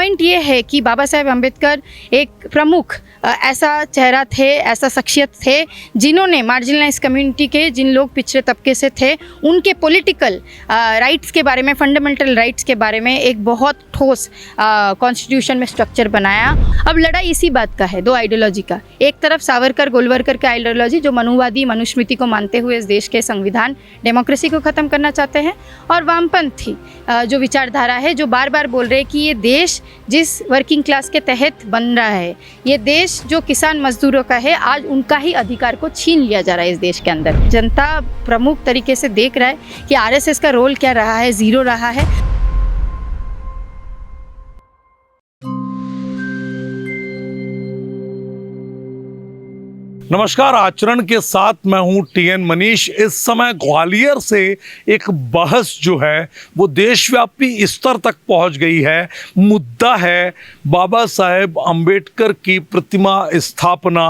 Point ये है कि बाबा साहेब अम्बेडकर एक प्रमुख ऐसा चेहरा थे, ऐसा शख्सियत थे जिन्होंने मार्जिनलाइज कम्युनिटी के जिन लोग पिछड़े तबके से थे उनके पॉलिटिकल राइट्स के बारे में, फंडामेंटल राइट्स के बारे में एक बहुत ठोस कॉन्स्टिट्यूशन में स्ट्रक्चर बनाया। अब लड़ाई इसी बात का है, दो आइडियोलॉजी का। एक तरफ सावरकर गोलवरकर का आइडियोलॉजी जो मनुवादी मनुस्मृति को मानते हुए इस देश के संविधान डेमोक्रेसी को ख़त्म करना चाहते हैं, और वामपंथी जो विचारधारा है जो बार बार बोल रहे हैं कि ये देश जिस वर्किंग क्लास के तहत बन रहा है, ये देश जो किसान मजदूरों का है, आज उनका ही अधिकार को छीन लिया जा रहा है इस देश के अंदर। जनता प्रमुख तरीके से देख रहा है कि आरएसएस का रोल क्या रहा है, ज़ीरो रहा है। नमस्कार, आचरण के साथ मैं हूं टीएन मनीष। इस समय ग्वालियर से एक बहस जो है वो देशव्यापी स्तर तक पहुंच गई है। मुद्दा है बाबा साहेब अम्बेडकर की प्रतिमा स्थापना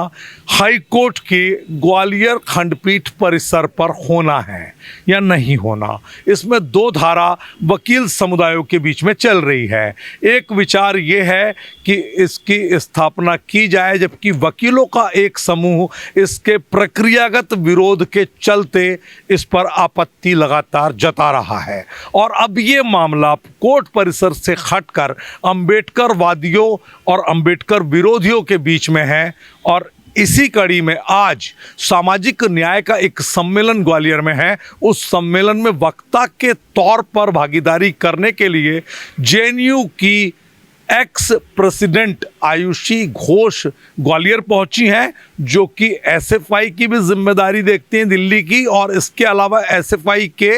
हाई कोर्ट के ग्वालियर खंडपीठ परिसर पर होना है या नहीं होना। इसमें दो धारा वकील समुदायों के बीच में चल रही है। एक विचार ये है कि इसकी स्थापना की जाए, जबकि वकीलों का एक समूह इसके प्रक्रियागत विरोध के चलते इस पर आपत्ति लगातार जता रहा है। और अब ये मामला कोर्ट परिसर से हटकर अम्बेडकर वादियों और अम्बेडकर विरोधियों के बीच में है। और इसी कड़ी में आज सामाजिक न्याय का एक सम्मेलन ग्वालियर में है। उस सम्मेलन में वक्ता के तौर पर भागीदारी करने के लिए जेएनयू की एक्स प्रेसिडेंट आयुषी घोष ग्वालियर पहुंची हैं, जो कि एसएफआई की भी जिम्मेदारी देखती हैं दिल्ली की, और इसके अलावा एसएफआई के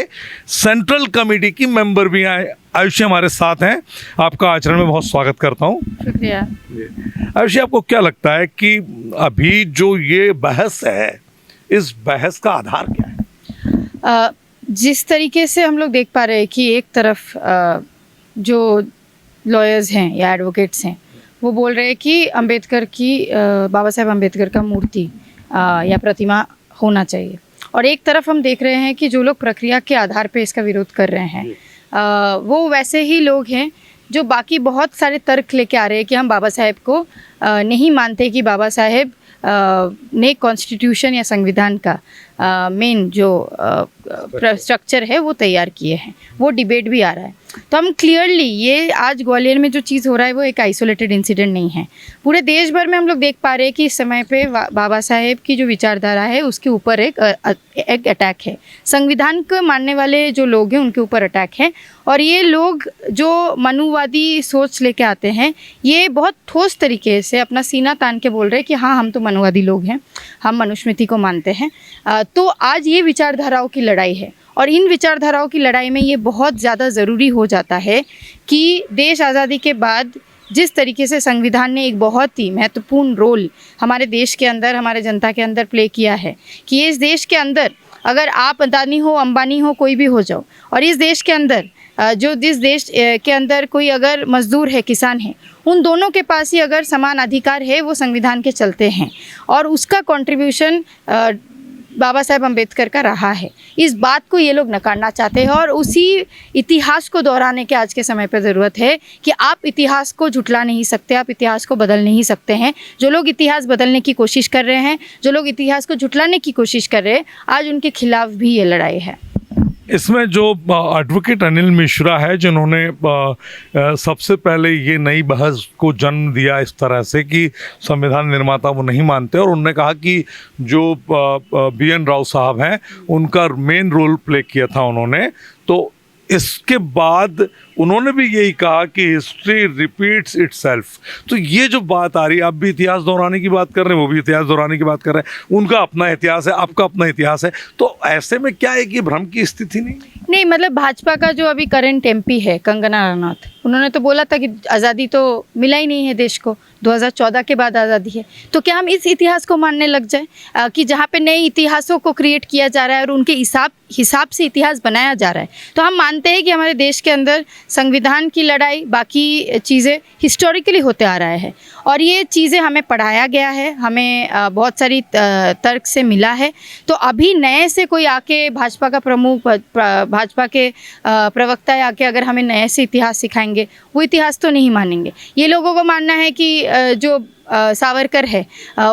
सेंट्रल कमेटी की मेंबर भी हैं। आयुषी हमारे साथ हैं। आपका आचरण में बहुत स्वागत करता हूं। शुक्रिया। आयुषी, आपको क्या लगता है कि अभी जो ये बहस है, इस बहस का आधार क्या है? जिस तरीके से हम लोग देख पा रहे हैं कि एक तरफ जो लॉयर्स हैं या एडवोकेट्स हैं वो बोल रहे हैं कि अम्बेडकर की बाबा साहेब अम्बेडकर का मूर्ति या प्रतिमा होना चाहिए, और एक तरफ हम देख रहे हैं कि जो लोग प्रक्रिया के आधार पे इसका विरोध कर रहे हैं वो वैसे ही लोग हैं जो बाकी बहुत सारे तर्क लेके आ रहे हैं कि हम बाबा साहेब को नहीं मानते कि बाबा साहेब ने कॉन्स्टिट्यूशन या संविधान का मेन जो स्ट्रक्चर है वो तैयार किए हैं। वो डिबेट भी आ रहा है। तो हम क्लियरली ये आज ग्वालियर में जो चीज़ हो रहा है वो एक आइसोलेटेड इंसिडेंट नहीं है। पूरे देश भर में हम लोग देख पा रहे हैं कि इस समय पे बाबा साहेब की जो विचारधारा है उसके ऊपर एक अटैक है। संविधान को मानने वाले जो लोग हैं उनके ऊपर अटैक है, और ये लोग जो मनुवादी सोच लेके आते हैं ये बहुत ठोस तरीके से अपना सीना तान के बोल रहे हैं कि हाँ, हम तो मनुवादी लोग हैं, हम मनुस्मृति को मानते हैं। तो आज ये विचारधाराओं की लड़ाई है, और इन विचारधाराओं की लड़ाई में ये बहुत ज़्यादा ज़रूरी हो जाता है कि देश आज़ादी के बाद जिस तरीके से संविधान ने एक बहुत ही महत्वपूर्ण रोल हमारे देश के अंदर, हमारे जनता के अंदर प्ले किया है कि इस देश के अंदर अगर आप अदानी हो, अंबानी हो, कोई भी हो जाओ, और इस देश के अंदर जिस देश के अंदर कोई अगर मज़दूर है, किसान है, उन दोनों के पास ही अगर समान अधिकार है वो संविधान के चलते हैं, और उसका कंट्रीब्यूशन बाबा साहेब अम्बेडकर का रहा है। इस बात को ये लोग नकारना चाहते हैं, और उसी इतिहास को दोहराने के आज के समय पर ज़रूरत है कि आप इतिहास को झुठला नहीं सकते, आप इतिहास को बदल नहीं सकते हैं। जो लोग इतिहास बदलने की कोशिश कर रहे हैं, जो लोग इतिहास को झुठलाने की कोशिश कर रहे हैं, आज उनके खिलाफ भी ये लड़ाई है। इसमें जो एडवोकेट अनिल मिश्रा है, जिन्होंने सबसे पहले ये नई बहस को जन्म दिया इस तरह से कि संविधान निर्माता वो नहीं मानते, और उन्होंने कहा कि जो BN राव साहब हैं उनका मेन रोल प्ले किया था उन्होंने। तो इसके बाद उन्होंने भी यही कहा कि हिस्ट्री रिपीट्स इटसेल्फ। तो ये जो बात आ रही है, आप भी इतिहास दोहराने की बात कर रहे हैं, वो भी इतिहास दोहराने की बात कर रहे हैं। उनका अपना इतिहास है, आपका अपना इतिहास है, तो ऐसे में क्या है कि भ्रम की स्थिति नहीं। मतलब भाजपा का जो अभी करंट MP है कंगना रनौत, उन्होंने तो बोला था कि आज़ादी तो मिला ही नहीं है देश को, 2014 के बाद आज़ादी है। तो क्या हम इस इतिहास को मानने लग जाए कि जहाँ पे नए इतिहासों को क्रिएट किया जा रहा है और उनके हिसाब से इतिहास बनाया जा रहा है। तो हम मानते हैं कि हमारे देश के अंदर संविधान की लड़ाई, बाकी चीज़ें हिस्टोरिकली होते आ रहा है और ये चीज़ें हमें पढ़ाया गया है, हमें बहुत सारी तर्क से मिला है। तो अभी नए से कोई आके भाजपा का प्रमुख, भाजपा के प्रवक्ता आके अगर हमें नए से इतिहास सिखाएंगे, वो इतिहास तो नहीं मानेंगे। ये लोगों को मानना है कि जो सावरकर है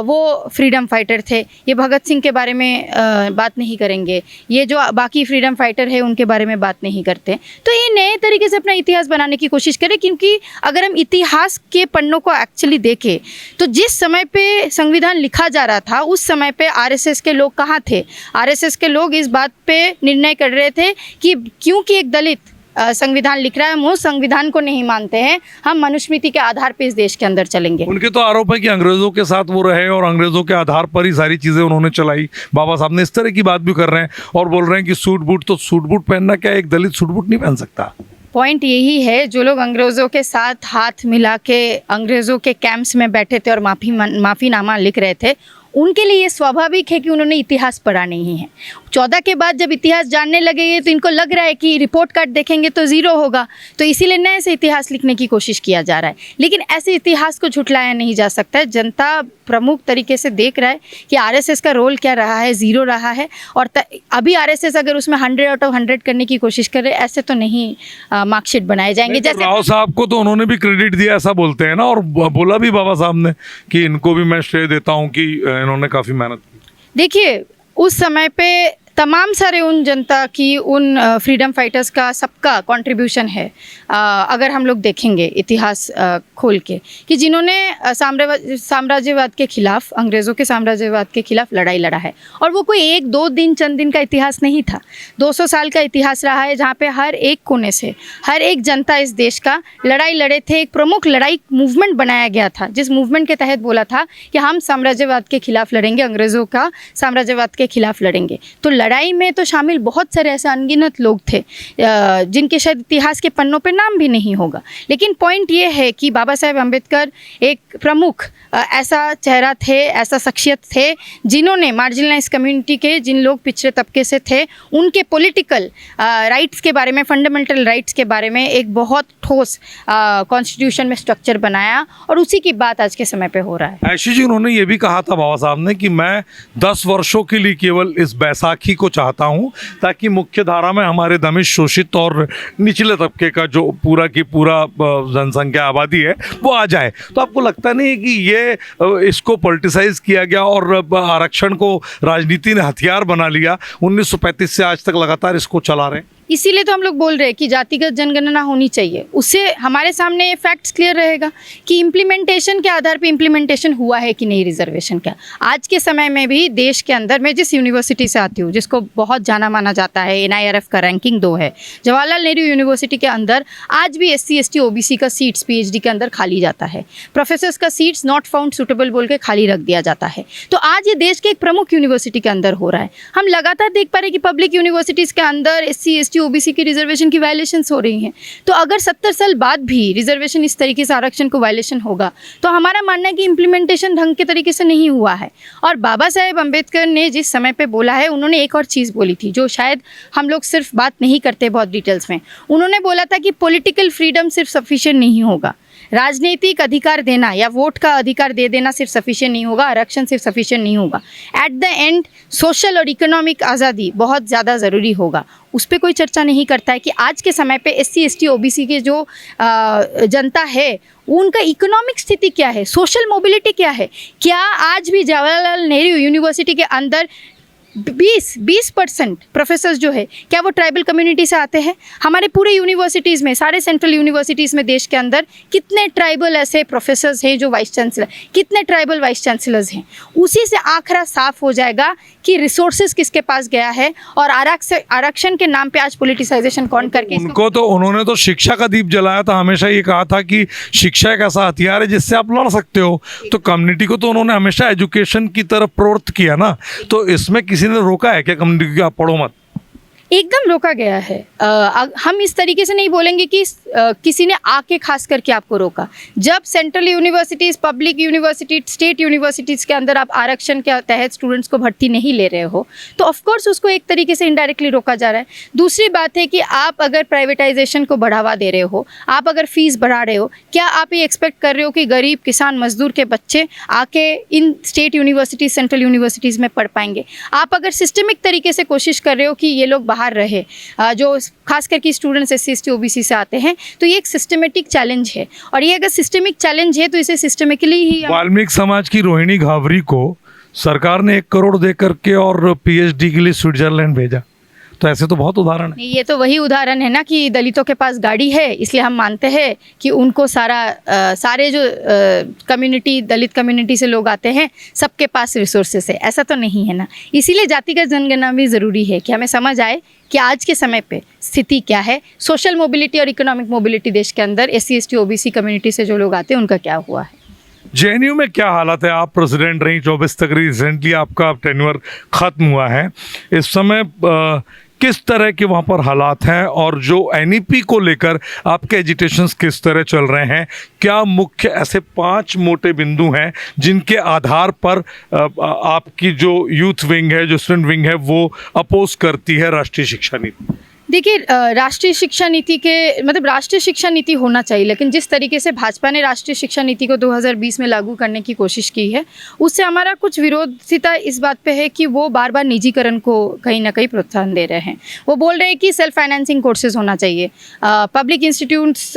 वो फ्रीडम फाइटर थे, ये भगत सिंह के बारे में बात नहीं करेंगे, ये जो बाकी फ्रीडम फाइटर है उनके बारे में बात नहीं करते। तो ये नए तरीके से अपना इतिहास बनाने की कोशिश करें, क्योंकि अगर हम इतिहास के पन्नों को एक्चुअली देखें तो जिस समय पे संविधान लिखा जा रहा था उस समय पे आरएसएस के लोग कहाँ थे? आरएसएस के लोग इस बात पे निर्णय कर रहे थे कि क्योंकि एक दलित संविधान लिख रहा है, हम उस संविधान को नहीं मानते हैं, हम मनुस्मृति के आधार पे इस देश के अंदर चलेंगे। उनके तो आरोप है कि अंग्रेजों के साथ वो रहे और अंग्रेजों के आधार पर ही सारी चीजें उन्होंने चलाई। बाबा साहब ने इस तरह की बात भी कर रहे हैं और बोल रहे हैं कि सूट बूट, तो सूट बूट पहनना क्या, एक दलित सूट बूट नहीं पहन सकता? पॉइंट यही है, जो लोग अंग्रेज़ों के साथ हाथ मिला के अंग्रेज़ों के कैंप्स में बैठे थे और माफ़ीनामा लिख रहे थे, उनके लिए ये स्वाभाविक है कि उन्होंने इतिहास पढ़ा नहीं है। 14 के बाद जब इतिहास जानने लगे तो इनको लग रहा है कि रिपोर्ट कार्ड देखेंगे तो ज़ीरो होगा, तो इसीलिए नए से इतिहास लिखने की कोशिश किया जा रहा है। लेकिन ऐसे इतिहास को झुठलाया नहीं जा सकता है। जनता प्रमुख तरीके से देख रहा है कि आरएसएस का रोल क्या रहा है, ज़ीरो रहा है। और अभी आरएसएस अगर उसमें 100 आउट ऑफ 100 करने की कोशिश करे, ऐसे तो नहीं मार्कशीट बनाए जाएंगे। जैसे राव साहब को तो उन्होंने भी क्रेडिट दिया, ऐसा बोलते हैं ना, और बोला भी बाबा साहब ने कि इनको भी मैं श्रेय देता हूँ कि इन्होंने काफ़ी मेहनत की। देखिए, उस समय पे तमाम सारे उन जनता की, उन फ्रीडम फाइटर्स का सबका कंट्रीब्यूशन है। अगर हम लोग देखेंगे इतिहास खोल के, कि जिन्होंने साम्राज्यवाद के खिलाफ, अंग्रेज़ों के साम्राज्यवाद के खिलाफ लड़ाई लड़ा है। और वो कोई 1-2 दिन, चंद दिन का इतिहास नहीं था, 200 साल का इतिहास रहा है, जहाँ पे हर एक कोने से हर एक जनता इस देश का लड़ाई लड़े थे। एक प्रमुख लड़ाई मूवमेंट बनाया गया था, जिस मूवमेंट के तहत बोला था कि हम साम्राज्यवाद के खिलाफ लड़ेंगे, अंग्रेज़ों का साम्राज्यवाद के खिलाफ लड़ेंगे। तो लड़ाई में तो शामिल बहुत सारे ऐसे अनगिनत लोग थे जिनके शायद इतिहास के पन्नों पे नाम भी नहीं होगा। लेकिन पॉइंट ये है कि बाबा साहेब अम्बेडकर एक प्रमुख ऐसा चेहरा थे, ऐसा शख्सियत थे, जिन्होंने मार्जिनलाइज कम्युनिटी के, जिन लोग पिछड़े तबके से थे, उनके पॉलिटिकल राइट्स के बारे में, फंडामेंटल राइट्स के बारे में एक बहुत ठोस कॉन्स्टिट्यूशन में स्ट्रक्चर बनाया। और उसी की बात आज के समय पे हो रहा है। ऐशी जी, उन्होंने ये भी कहा था बाबा साहब ने कि मैं 10 वर्षों के लिए केवल इस बैसाखी को चाहता हूं, ताकि मुख्य धारा में हमारे दमिश शोषित और निचले तबके का जो पूरा की पूरा जनसंख्या, आबादी है, वो आ जाए। तो आपको लगता नहीं है कि ये इसको पॉलिटिसाइज किया गया और आरक्षण को राजनीति ने हथियार बना लिया? 1935 से आज तक लगातार इसको चला रहे हैं। इसीलिए तो हम लोग बोल रहे हैं कि जातिगत जनगणना होनी चाहिए। उससे हमारे सामने ये फैक्ट्स क्लियर रहेगा कि इम्प्लीमेंटेशन के आधार पे इम्प्लीमेंटेशन हुआ है कि नहीं रिजर्वेशन का। आज के समय में भी देश के अंदर, मैं जिस यूनिवर्सिटी से आती हूँ, जिसको बहुत जाना माना जाता है, NIRF का रैंकिंग 2 है, जवाहरलाल नेहरू यूनिवर्सिटी के अंदर आज भी SC ST OBC का सीट्स PhD के अंदर खाली जाता है। प्रोफेसर्स का सीट्स नॉट फाउंड सुटेबल बोल के खाली रख दिया जाता है। तो आज ये देश के एक प्रमुख यूनिवर्सिटी के अंदर हो रहा है। हम लगातार देख पा रहे हैं कि पब्लिक यूनिवर्सिटीज़ के अंदर SC ST OBC की रिजर्वेशन की वायलेशंस हो रही हैं। तो अगर 70 साल बाद भी रिजर्वेशन, इस तरीके से आरक्षण को वायलेशन होगा, तो हमारा मानना है कि इम्प्लीमेंटेशन ढंग के तरीके से नहीं हुआ है। और बाबा साहेब अम्बेडकर ने जिस समय पे बोला है, उन्होंने एक और चीज़ बोली थी जो शायद हम लोग सिर्फ बात नहीं करते बहुत डिटेल्स में। उन्होंने बोला था कि पॉलिटिकल फ्रीडम सिर्फ सफिशिएंट नहीं होगा, राजनीतिक अधिकार देना या वोट का अधिकार दे देना सिर्फ सफिशिएंट नहीं होगा, आरक्षण सिर्फ सफिशिएंट नहीं होगा। एट द एंड सोशल और इकोनॉमिक आज़ादी बहुत ज़्यादा ज़रूरी होगा। उस पर कोई चर्चा नहीं करता है कि आज के समय पे SC ST OBC के जो जनता है, उनका इकोनॉमिक स्थिति क्या है, सोशल मोबिलिटी क्या है। क्या आज भी जवाहरलाल नेहरू यूनिवर्सिटी के अंदर 20% प्रोफेसर्स जो है, क्या वो ट्राइबल कम्युनिटी से आते हैं? हमारे पूरे यूनिवर्सिटीज़ में, सारे सेंट्रल यूनिवर्सिटीज़ में देश के अंदर कितने ट्राइबल ऐसे प्रोफेसर्स हैं जो वाइस चांसलर, कितने ट्राइबल वाइस चांसलर्स हैं? उसी से आखिरा साफ हो जाएगा कि रिसोर्सेज किसके पास गया है और आरक्षण के नाम पे आज पॉलिटिसाइजेशन कौन करके उन्होंने तो शिक्षा का दीप जलाया था। हमेशा ये कहा था कि शिक्षा एक ऐसा हथियार है जिससे आप लड़ सकते हो। तो कम्युनिटी को तो उन्होंने हमेशा एजुकेशन की तरफ प्रवृत्त किया ना। तो इसमें किसी ने रोका है क्या कम्युनिटी को आप पढ़ो मत? एकदम रोका गया है। हम इस तरीके से नहीं बोलेंगे कि किसी ने आके खास करके आपको रोका। जब central universities, public university, state universities के अंदर आप आरक्षण के तहत स्टूडेंट्स को भर्ती नहीं ले रहे हो, तो ऑफ कोर्स उसको एक तरीके से इनडायरेक्टली रोका जा रहा है। दूसरी बात है कि आप अगर प्राइवेटाइजेशन को बढ़ावा दे रहे हो, आप अगर फीस बढ़ा रहे हो, क्या आप ये एक्सपेक्ट कर रहे हो कि गरीब किसान मजदूर के बच्चे आके इन स्टेट यूनिवर्सिटीज़, सेंट्रल यूनिवर्सिटीज़ में पढ़ पाएंगे? आप अगर सिस्टमिक तरीके से कोशिश कर रहे हो कि ये लोग बाहर रहे, जो खास करके स्टूडेंट्स SC ST OBC से आते हैं, तो ये एक सिस्टमेटिक चैलेंज है। और ये अगर सिस्टमिक चैलेंज है तो इसे सिस्टमिकली ही वाल्मीकि समाज की रोहिणी घावरी को सरकार ने 1 करोड़ दे करके और PhD के लिए स्विट्जरलैंड भेजा। तो ऐसे तो बहुत उदाहरण है। ये तो वही उदाहरण है ना कि दलितों के पास गाड़ी है, इसलिए हम मानते हैं कि उनको सारे जो कम्युनिटी, दलित कम्युनिटी से लोग आते हैं, सबके पास रिसोर्सेस है। ऐसा तो नहीं है ना। इसीलिए जातिगत जनगणना भी ज़रूरी है कि हमें समझ आए कि आज के समय पे स्थिति क्या है, सोशल मोबिलिटी और इकोनॉमिक मोबिलिटी देश के अंदर SC ST OBC कम्युनिटी से जो लोग आते हैं उनका क्या हुआ है। JNU में क्या हालत है? आप प्रेसिडेंट रही 24 तक, रिसेंटली आपका टेन्योर खत्म हुआ है। इस समय किस तरह के वहाँ पर हालात हैं और जो NEP को लेकर आपके एजिटेशंस किस तरह चल रहे हैं? क्या मुख्य ऐसे 5 मोटे बिंदु हैं जिनके आधार पर आपकी जो यूथ विंग है, जो स्टूडेंट विंग है, वो अपोज करती है राष्ट्रीय शिक्षा नीति? देखिए, राष्ट्रीय शिक्षा नीति के मतलब राष्ट्रीय शिक्षा नीति होना चाहिए, लेकिन जिस तरीके से भाजपा ने राष्ट्रीय शिक्षा नीति को 2020 में लागू करने की कोशिश की है, उससे हमारा कुछ विरोधिता इस बात पे है कि वो बार बार निजीकरण को कहीं ना कहीं प्रोत्साहन दे रहे हैं। वो बोल रहे हैं कि सेल्फ फाइनेंसिंग कोर्सेज होना चाहिए, पब्लिक इंस्टीट्यूट्स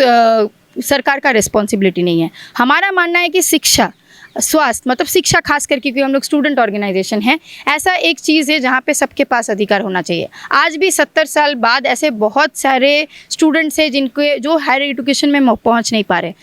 सरकार का रिस्पॉन्सिबिलिटी नहीं है। हमारा मानना है कि शिक्षा, स्वास्थ्य, मतलब शिक्षा खास करके, क्योंकि हम लोग स्टूडेंट ऑर्गेनाइजेशन हैं, ऐसा एक चीज़ है जहाँ पे सबके पास अधिकार होना चाहिए। आज भी 70 साल बाद ऐसे बहुत सारे स्टूडेंट्स हैं जिनके जो हायर एजुकेशन में पहुँच नहीं पा रहे।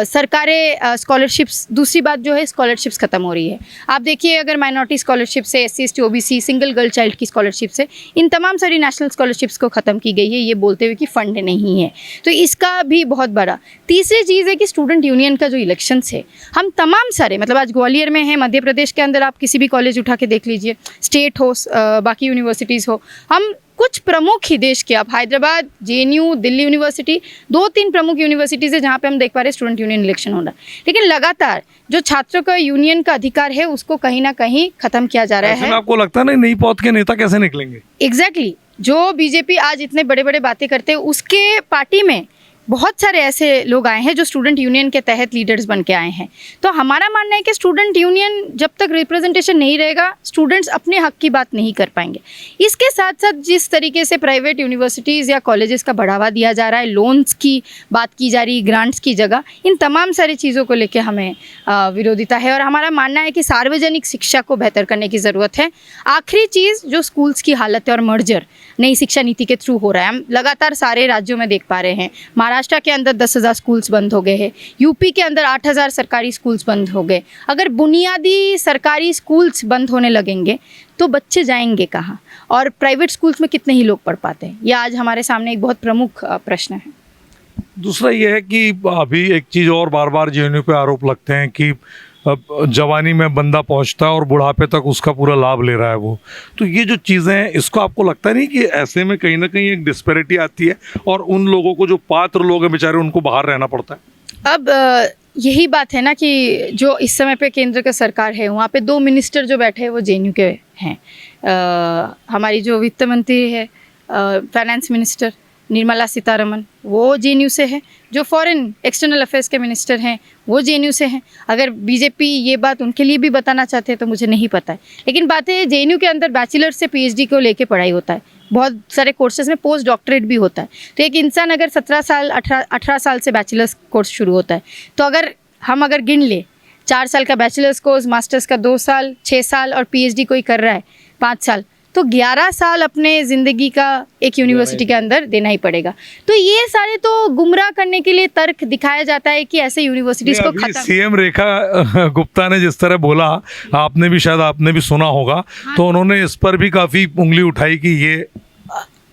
सरकारें स्कॉलरशिप्स, दूसरी बात जो है स्कॉलरशिप्स ख़त्म हो रही है। आप देखिए, अगर माइनॉरिटी स्कॉलरशिप से, SC ST OBC, single girl child की स्कॉलरशिप से, इन तमाम सारी नेशनल स्कॉलरशिप्स को ख़त्म की गई है, ये बोलते हुए कि फ़ंड नहीं है। तो इसका भी बहुत बड़ा। तीसरी चीज़ है कि स्टूडेंट यूनियन का जो इलेक्शंस है, हम तमाम सारे, मतलब आज ग्वालियर में है, मध्य प्रदेश के अंदर आप किसी भी कॉलेज उठा के देख लीजिए, स्टेट हो, बाकी यूनिवर्सिटीज़ हो, हम कुछ प्रमुख ही देश के, आप हैदराबाद, JNU, दिल्ली यूनिवर्सिटी, 2-3 प्रमुख यूनिवर्सिटीज़ है जहाँ पे हम देख पा रहे हैं स्टूडेंट यूनियन इलेक्शन हो रहा है। लेकिन लगातार जो छात्रों का यूनियन का अधिकार है उसको कहीं ना कहीं ख़त्म किया जा रहा है। आपको लगता है नई पौध के नेता कैसे निकलेंगे? एग्जैक्टली, जो BJP आज इतने बड़े बड़े बातें करते हैं, उसके पार्टी में बहुत सारे ऐसे लोग आए हैं जो स्टूडेंट यूनियन के तहत लीडर्स बन के आए हैं। तो हमारा मानना है कि स्टूडेंट यूनियन जब तक रिप्रेजेंटेशन नहीं रहेगा, स्टूडेंट्स अपने हक की बात नहीं कर पाएंगे। इसके साथ साथ जिस तरीके से प्राइवेट यूनिवर्सिटीज़ या कॉलेजेस का बढ़ावा दिया जा रहा है, लोन्स की बात की जा रही, ग्रांट्स की जगह, इन तमाम सारी चीज़ों को लेकर हमें विरोधिता है। और हमारा मानना है कि सार्वजनिक शिक्षा को बेहतर करने की ज़रूरत है। आखिरी चीज़ जो स्कूल्स की हालत है और मर्जर नई शिक्षा नीति के थ्रू हो रहा है, हम लगातार सारे राज्यों में देख पा रहे हैं। महाराष्ट्र के अंदर 10,000 स्कूल्स बंद हो गए हैं, यूपी के अंदर 8,000 सरकारी स्कूल्स बंद हो गए। अगर बुनियादी सरकारी स्कूल्स बंद होने लगेंगे तो बच्चे जाएंगे कहाँ, और प्राइवेट स्कूल्स में कितने ही लोग पढ़ पाते हैं? यह आज हमारे सामने एक बहुत प्रमुख प्रश्न है। दूसरा ये है कि अभी एक चीज़ और बार बार JNU पे आरोप लगते हैं कि जवानी में बंदा पहुंचता है और बुढ़ापे तक उसका पूरा लाभ ले रहा है वो। तो ये जो चीज़ें हैं, इसको आपको लगता नहीं कि ऐसे में कहीं ना कहीं एक डिस्पैरिटी आती है और उन लोगों को, जो पात्र लोग हैं बेचारे, उनको बाहर रहना पड़ता है? अब यही बात है ना कि जो इस समय पे केंद्र का सरकार है, वहाँ पे 2 मिनिस्टर जो बैठे हैं वो JNU के हैं। हमारी जो वित्त मंत्री है, फाइनेंस मिनिस्टर निर्मला सीतारमन, वो JNU से है। जो फॉरेन एक्सटर्नल अफेयर्स के मिनिस्टर हैं वो JNU से हैं। अगर BJP ये बात उनके लिए भी बताना चाहते हैं तो मुझे नहीं पता है, लेकिन बात है JNU के अंदर बैचलर से PhD को लेके पढ़ाई होता है। बहुत सारे कोर्सेज में पोस्ट डॉक्टरेट भी होता है। तो एक इंसान अगर 17 साल 18 साल से बैचलर्स कोर्स शुरू होता है, तो अगर हम गिन ले 4 साल का बैचलर्स कोर्स, मास्टर्स का 2 साल, 6 साल और PhD कोई कर रहा है 5 साल, तो 11 साल अपने ज़िंदगी का एक यूनिवर्सिटी के अंदर देना ही पड़ेगा। तो ये सारे तो गुमराह करने के लिए तर्क दिखाया जाता है कि ऐसे यूनिवर्सिटीज़ को खत्म। CM रेखा गुप्ता ने जिस तरह बोला, आपने भी सुना होगा। हाँ। तो उन्होंने इस पर भी काफ़ी उंगली उठाई कि ये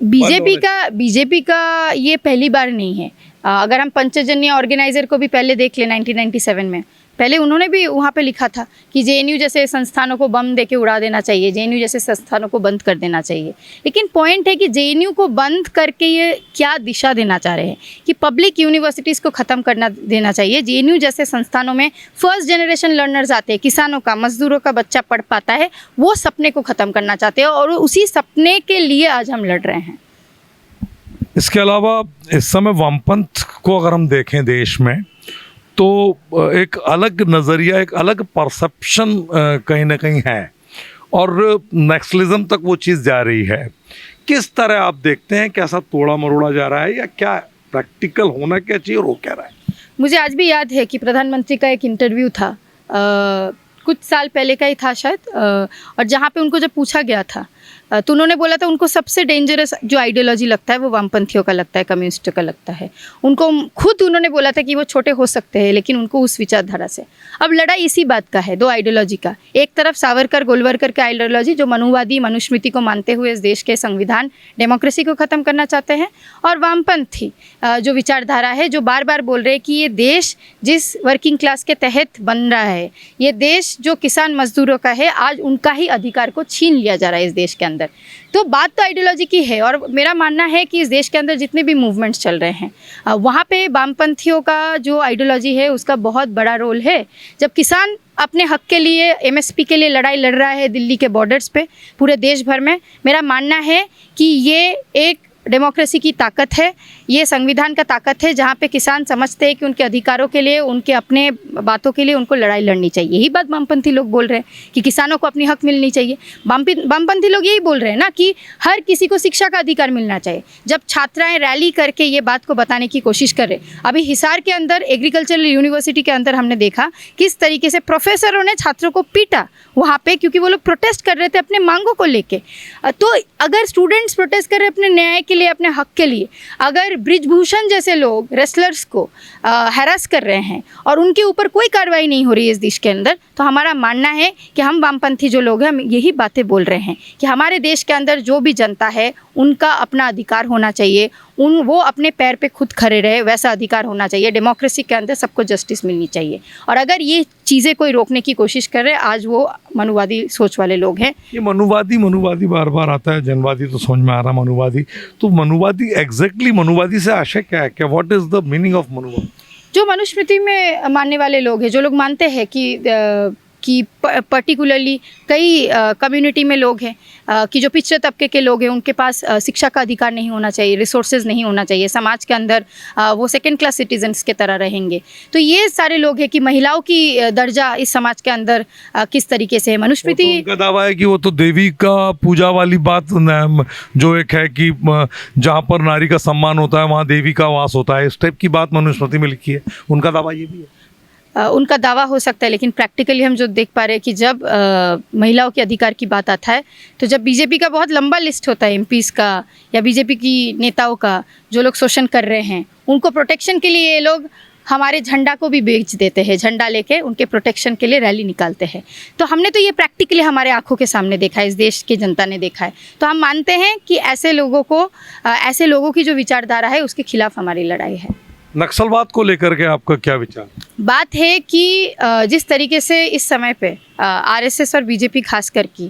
बीजेपी का ये पहली बार नहीं है। अगर हम पंचजन्य ऑर्गेनाइजर को भी पहले देख लें 1997 में, पहले उन्होंने भी वहाँ पे लिखा था कि जेएनयू जैसे संस्थानों को बम दे के उड़ा देना चाहिए, जेएनयू जैसे संस्थानों को बंद कर देना चाहिए। लेकिन पॉइंट है कि जेएनयू को बंद करके ये क्या दिशा देना चाह रहे हैं कि पब्लिक यूनिवर्सिटीज़ को ख़त्म करना देना चाहिए। जेएनयू जैसे संस्थानों में फर्स्ट जनरेशन लर्नर्स आते हैं, किसानों का, मजदूरों का बच्चा पढ़ पाता है, वो सपने को ख़त्म करना चाहते हैं और उसी सपने के लिए आज हम लड़ रहे हैं। इसके अलावा इस समय वामपंथ को अगर हम देखें देश में, तो एक अलग नज़रिया, एक अलग परसेप्शन कहीं ना कहीं है और नक्सलिज्म तक वो चीज़ जा रही है। किस तरह आप देखते हैं, कैसा तोड़ा मरोड़ा जा रहा है या क्या प्रैक्टिकल होना क्या चाहिए और वो क्या रहा है? मुझे आज भी याद है कि प्रधानमंत्री का एक इंटरव्यू था, कुछ साल पहले का ही था शायद, और जहाँ पे उनको जब पूछा गया था तो उन्होंने बोला था उनको सबसे डेंजरस जो आइडियोलॉजी लगता है वो वामपंथियों का लगता है, कम्युनिस्टों का लगता है। उनको खुद उन्होंने बोला था कि वो छोटे हो सकते हैं लेकिन उनको उस विचारधारा से। अब लड़ाई इसी बात का है, दो आइडियोलॉजी का। एक तरफ सावरकर गोलवरकर का आइडियोलॉजी जो मनुवादी, मनुस्मृति को मानते हुए इस देश के संविधान, डेमोक्रेसी को ख़त्म करना चाहते हैं, और वामपंथी जो विचारधारा है जो बार बार बोल रहे हैं कि ये देश जिस वर्किंग क्लास के तहत बन रहा है, ये देश जो किसान मजदूरों का है, आज उनका ही अधिकार को छीन लिया जा रहा है इस देश के अंदर। तो बात तो आइडियोलॉजी की है और मेरा मानना है कि इस देश के अंदर जितने भी मूवमेंट्स चल रहे हैं वहाँ पे वामपंथियों का जो आइडियोलॉजी है उसका बहुत बड़ा रोल है। जब किसान अपने हक के लिए, एमएसपी के लिए लड़ाई लड़ रहा है दिल्ली के बॉर्डर्स पे, पूरे देश भर में, मेरा मानना है कि ये एक डेमोक्रेसी की ताकत है, ये संविधान का ताकत है जहाँ पे किसान समझते हैं कि उनके अधिकारों के लिए, उनके अपने बातों के लिए उनको लड़ाई लड़नी चाहिए। यही बात वामपंथी लोग बोल रहे हैं कि किसानों को अपनी हक मिलनी चाहिए। वामपंथी लोग यही बोल रहे हैं ना कि हर किसी को शिक्षा का अधिकार मिलना चाहिए। जब छात्राएं रैली करके ये बात को बताने की कोशिश कर रहे, अभी हिसार के अंदर एग्रीकल्चरल यूनिवर्सिटी के अंदर हमने देखा किस तरीके से प्रोफेसरों ने छात्रों को पीटा वहाँ पे, क्योंकि वो लोग प्रोटेस्ट कर रहे थे अपने मांगों को लेके। तो अगर स्टूडेंट्स प्रोटेस्ट कर रहे अपने न्याय के लिए, अपने हक के लिए, अगर ब्रिजभूषण जैसे लोग रेसलर्स को हैरास कर रहे हैं और उनके ऊपर कोई कार्रवाई नहीं हो रही है इस देश के अंदर, तो हमारा मानना है कि हम वामपंथी जो लोग हैं हम यही बातें बोल रहे हैं कि हमारे देश के अंदर जो भी जनता है उनका अपना अधिकार होना चाहिए, वो अपने पैर पे खुद खड़े रहे, वैसा अधिकार होना चाहिए। डेमोक्रेसी के अंदर सबको जस्टिस मिलनी चाहिए। और अगर ये चीज़ें कोई रोकने की कोशिश कर रहे, आज वो मनुवादी सोच वाले लोग हैं। ये मनुवादी बार बार आता है, जनवादी तो समझ में आ रहा, मनुवादी तो मनुवादी एग्जैक्टली मनुवादी से आशय क्या है, क्या what is the meaning of Manuvadi? जो मनुस्मृति में मानने वाले लोग हैं, जो लोग मानते हैं कि पर्टिकुलरली कई कम्युनिटी में लोग हैं कि जो पिछड़े तबके के लोग हैं उनके पास शिक्षा का अधिकार नहीं होना चाहिए, रिसोर्सेज नहीं होना चाहिए, समाज के अंदर वो सेकंड क्लास सिटीजन्स के तरह रहेंगे। तो ये सारे लोग हैं कि महिलाओं की दर्जा इस समाज के अंदर किस तरीके से है। मनुस्मृति तो उनका दावा है कि वो तो देवी का पूजा वाली बात जो एक है कि जहाँ पर नारी का सम्मान होता है वहाँ देवी का वास होता है, इस टाइप की बात मनुस्मृति में लिखी है। उनका दावा ये भी है। उनका दावा हो सकता है, लेकिन प्रैक्टिकली हम जो देख पा रहे हैं कि जब महिलाओं के अधिकार की बात आता है, तो जब बीजेपी का बहुत लंबा लिस्ट होता है एमपीज़ का या बीजेपी की नेताओं का जो लोग शोषण कर रहे हैं, उनको प्रोटेक्शन के लिए ये लोग हमारे झंडा को भी बेच देते हैं, झंडा लेके उनके प्रोटेक्शन के लिए रैली निकालते हैं। तो हमने तो ये प्रैक्टिकली हमारे आंखों के सामने देखा है, इस देश की जनता ने देखा है। तो हम मानते हैं कि ऐसे लोगों की जो विचारधारा है उसके खिलाफ हमारी लड़ाई है। नक्सलवाद को लेकर के आपका क्या विचार? बात है कि जिस तरीके से इस समय पे आरएसएस और बीजेपी खासकर की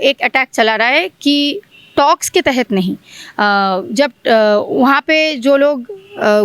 एक अटैक चला रहा है कि टॉक्स के तहत नहीं, जब वहाँ पे जो लोग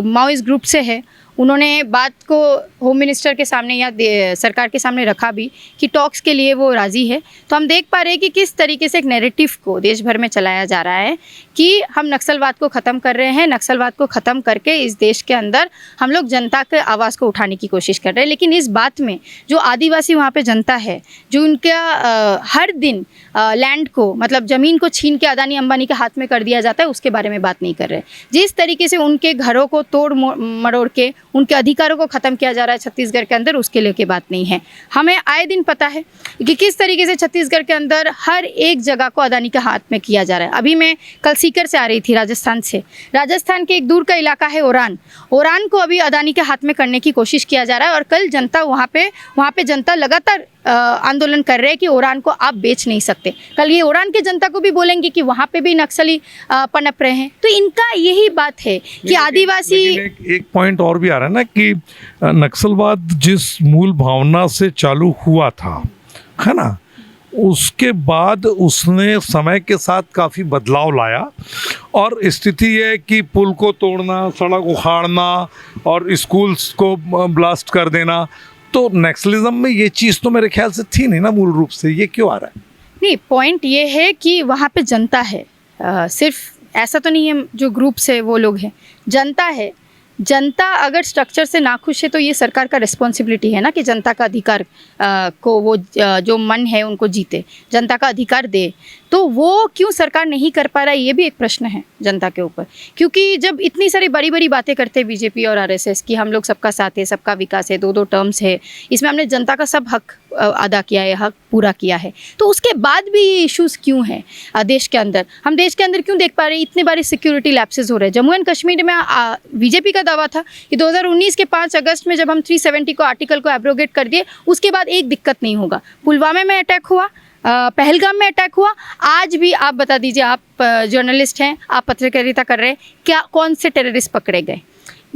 माओइस्ट ग्रुप से है उन्होंने बात को होम मिनिस्टर के सामने या सरकार के सामने रखा भी कि टॉक्स के लिए वो राज़ी है। तो हम देख पा रहे हैं कि किस तरीके से एक नैरेटिव को देश भर में चलाया जा रहा है कि हम नक्सलवाद को ख़त्म कर रहे हैं, नक्सलवाद को ख़त्म करके इस देश के अंदर हम लोग जनता के आवाज़ को उठाने की कोशिश कर रहे हैं। लेकिन इस बात में जो आदिवासी वहाँ पे जनता है, जो उनका हर दिन लैंड को, मतलब ज़मीन को छीन के अदानी अंबानी के हाथ में कर दिया जाता है, उसके बारे में बात नहीं कर रहे। जिस तरीके से उनके घरों को तोड़ मरोड़ के उनके अधिकारों को ख़त्म किया जा रहा है छत्तीसगढ़ के अंदर, उसके लिए की बात नहीं है। हमें आए दिन पता है कि किस तरीके से छत्तीसगढ़ के अंदर हर एक जगह को अदानी के हाथ में किया जा रहा है। अभी मैं कल सीकर से आ रही थी, राजस्थान से। राजस्थान के एक दूर का इलाका है ओरान को अभी अदानी के हाथ में करने की कोशिश किया जा रहा है। और कल जनता वहाँ पे जनता लगातार आंदोलन कर रहे हैं कि ओरान को आप बेच नहीं सकते। कल ये ओरान के जनता को भी बोलेंगे कि वहाँ पे भी नक्सली पनप रहे हैं। तो इनका यही बात है कि आदिवासी एक पॉइंट और भी आ रहा है ना कि नक्सलवाद जिस मूल भावना से चालू हुआ था, है ना, उसके बाद उसने समय के साथ काफ़ी बदलाव लाया और स्थिति है कि पुल को तोड़ना, सड़क उखाड़ना और स्कूल्स को ब्लास्ट कर देना, तो नक्सलिज्म में ये चीज़ तो मेरे ख्याल से थी नहीं ना मूल रूप से। ये क्यों आ रहा है? नहीं, पॉइंट ये है कि वहाँ पे जनता है, सिर्फ ऐसा तो नहीं है जो ग्रुप से वो लोग हैं, जनता है। जनता अगर स्ट्रक्चर से नाखुश है तो ये सरकार का रिस्पॉन्सिबिलिटी है ना कि जनता का अधिकार को वो जो मन है उनको जीते, जनता का अधिकार दे। तो वो क्यों सरकार नहीं कर पा रहा है, ये भी एक प्रश्न है जनता के ऊपर। क्योंकि जब इतनी सारी बड़ी बड़ी बातें करते हैं बीजेपी और आरएसएस कि हम लोग सबका साथ है, सबका विकास है, 2-2 टर्म्स है, इसमें हमने जनता का सब हक अदा किया है, हक पूरा किया है, तो उसके बाद भी ये इश्यूज़ क्यों हैं देश के अंदर? हम देश के अंदर क्यों देख पा रहे हैं इतने बारी सिक्योरिटी लैप्सेस हो रहे हैं? जम्मू एंड कश्मीर में बीजेपी का दावा था कि 2019 के 5 अगस्त में जब हम 370 को आर्टिकल को एब्रोगेट कर दिए, उसके बाद एक दिक्कत नहीं होगा। पुलवामा में अटैक हुआ, पहलगाम में अटैक हुआ, आज भी आप बता दीजिए, आप जर्नलिस्ट हैं, आप पत्रकारिता कर रहे हैं, क्या कौन से टेररिस्ट पकड़े गए?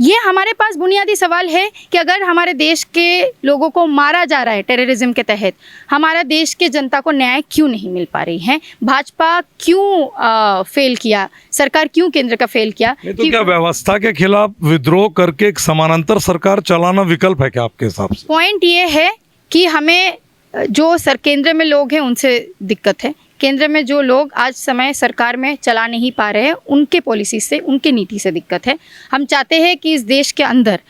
ये हमारे पास बुनियादी सवाल है कि अगर हमारे देश के लोगों को मारा जा रहा है टेररिज्म के तहत, हमारा देश के जनता को न्याय क्यों नहीं मिल पा रही है? भाजपा क्यों फेल किया? सरकार क्यों केंद्र का फेल किया? तो क्या व्यवस्था के खिलाफ विद्रोह करके एक समानांतर सरकार चलाना विकल्प है क्या आपके हिसाब से? पॉइंट ये है कि हमें जो केंद्र में लोग हैं उनसे दिक्कत है। केंद्र में जो लोग आज समय सरकार में चला नहीं पा रहे हैं, उनके पॉलिसी से, उनके नीति से दिक्कत है। हम चाहते हैं कि इस देश के अंदर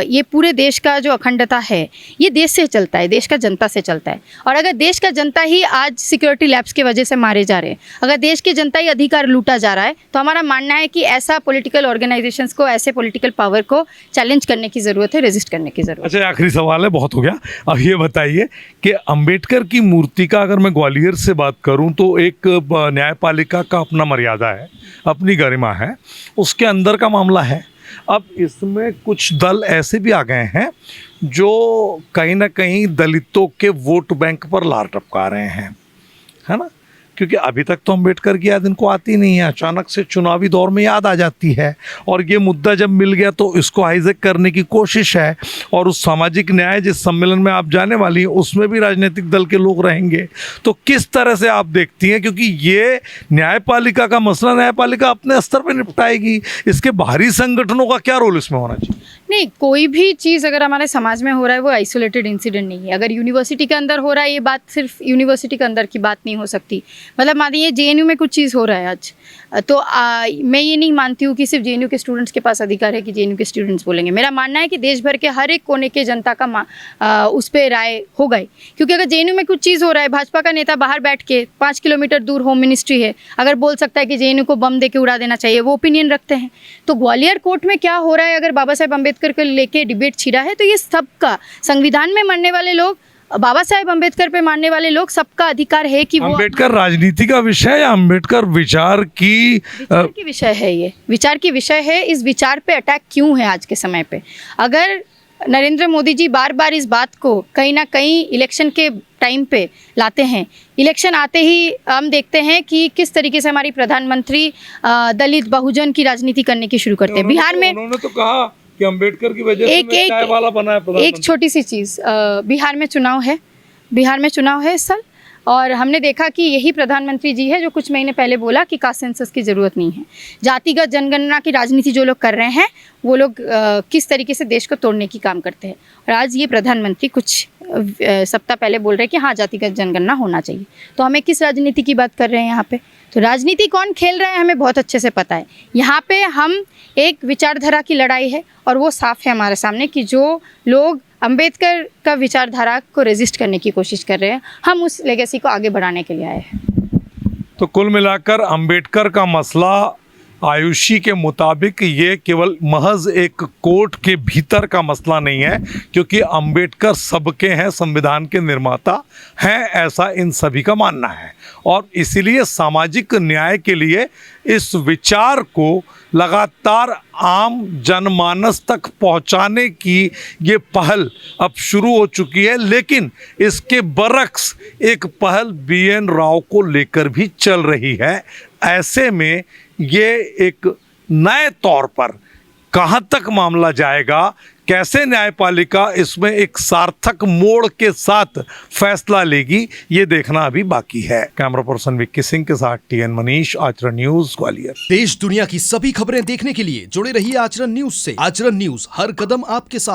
ये पूरे देश का जो अखंडता है ये देश से चलता है, देश का जनता से चलता है। और अगर देश का जनता ही आज सिक्योरिटी लैप्स की वजह से मारे जा रहे हैं, अगर देश के जनता ही अधिकार लूटा जा रहा है, तो हमारा मानना है कि ऐसा पॉलिटिकल ऑर्गेनाइजेशंस को, ऐसे पॉलिटिकल पावर को चैलेंज करने की ज़रूरत है, रेजिस्ट करने की ज़रूरत है। अच्छा, आखिरी सवाल है, बहुत हो गया। अब ये बताइए कि अंबेडकर की मूर्ति का अगर मैं ग्वालियर से बात करूं तो एक न्यायपालिका का अपना मर्यादा है, अपनी गरिमा है, उसके अंदर का मामला है। अब इसमें कुछ दल ऐसे भी आ गए हैं जो कहीं ना कहीं दलितों के वोट बैंक पर लार टपका रहे हैं, है ना, क्योंकि अभी तक तो अंबेडकर की याद इनको आती नहीं है, अचानक से चुनावी दौर में याद आ जाती है। और ये मुद्दा जब मिल गया तो इसको हाईजैक करने की कोशिश है। और उस सामाजिक न्याय जिस सम्मेलन में आप जाने वाली हैं उसमें भी राजनीतिक दल के लोग रहेंगे, तो किस तरह से आप देखती हैं? क्योंकि ये न्यायपालिका का मसला न्यायपालिका अपने स्तर पर निपटाएगी, इसके बाहरी संगठनों का क्या रोल इसमें होना चाहिए? नहीं, कोई भी चीज़ अगर हमारे समाज में हो रहा है वो आइसोलेटेड इंसिडेंट नहीं है। अगर यूनिवर्सिटी के अंदर हो रहा है, ये बात सिर्फ यूनिवर्सिटी के अंदर की बात नहीं हो सकती। मतलब मानिए जेएनयू में कुछ चीज़ हो रहा है आज, तो मैं ये नहीं मानती हूँ कि सिर्फ जेएनयू के स्टूडेंट्स के पास अधिकार है कि जेएनयू के स्टूडेंट्स बोलेंगे। मेरा मानना है कि देश भर के हर एक कोने के जनता का उस पर राय हो गई। क्योंकि अगर जेएनयू में कुछ चीज़ हो रहा है, भाजपा का नेता बाहर बैठ के 5 किलोमीटर दूर होम मिनिस्ट्री है, अगर बोल सकता है कि जेएनयू को बम दे के उड़ा देना चाहिए, वो ओपिनियन रखते हैं। तो ग्वालियर कोर्ट में क्या हो रहा है, अगर बाबा साहेब अम्बेडकर को लेके डिबेट छिड़ा है, तो ये सबका, संविधान में मरने वाले लोग, बाबा साहेब अम्बेडकर पे मानने वाले लोग, सबका अधिकार है कि वो। अम्बेडकर राजनीति का विषय या अम्बेडकर विचार की विषय है? ये विचार की विषय है। इस विचार पे अटैक क्यों है आज के समय पे? अगर नरेंद्र मोदी जी बार बार इस बात को कहीं ना कहीं इलेक्शन के टाइम पे लाते हैं, इलेक्शन आते ही हम देखते हैं कि किस तरीके से हमारी प्रधानमंत्री दलित बहुजन की राजनीति करने की शुरू करते हैं। बिहार में उन्होंने तो कहा कि अंबेडकर की वजह से मैं चाय वाला बना है प्रधानमंत्री। एक छोटी सी चीज़, बिहार में चुनाव है, बिहार में चुनाव है इस साल, और हमने देखा कि यही प्रधानमंत्री जी है जो कुछ महीने पहले बोला कि कास्ट सेंसस की ज़रूरत नहीं है। जातिगत जनगणना की राजनीति जो लोग कर रहे हैं वो लोग किस तरीके से देश को तोड़ने की काम करते हैं। और आज ये प्रधानमंत्री कुछ सप्ताह पहले बोल रहे हैं कि हाँ, जातिगत जनगणना होना चाहिए। तो हमें किस राजनीति की बात कर रहे हैं यहाँ पे? तो राजनीति कौन खेल रहा है हमें बहुत अच्छे से पता है। यहाँ पे हम एक विचारधारा की लड़ाई है और वो साफ है हमारे सामने कि जो लोग अंबेडकर का विचारधारा को रेजिस्ट करने की कोशिश कर रहे हैं, हम उस लेगेसी को आगे बढ़ाने के लिए आए हैं। तो कुल मिलाकर अंबेडकर का मसला आयुषी के मुताबिक ये केवल महज एक कोर्ट के भीतर का मसला नहीं है, क्योंकि अंबेडकर सबके हैं, संविधान के निर्माता हैं, ऐसा इन सभी का मानना है। और इसीलिए सामाजिक न्याय के लिए इस विचार को लगातार आम जनमानस तक पहुंचाने की ये पहल अब शुरू हो चुकी है। लेकिन इसके बरक्स एक पहल BN राव को लेकर भी चल रही है। ऐसे में ये एक नए तौर पर कहां तक मामला जाएगा, कैसे न्यायपालिका इसमें एक सार्थक मोड़ के साथ फैसला लेगी, ये देखना अभी बाकी है। कैमरा पर्सन विक्की सिंह के साथ TN मनीष, आचरण न्यूज, ग्वालियर। देश दुनिया की सभी खबरें देखने के लिए जुड़े रहिए आचरण न्यूज से। आचरण न्यूज, हर कदम आपके साथ।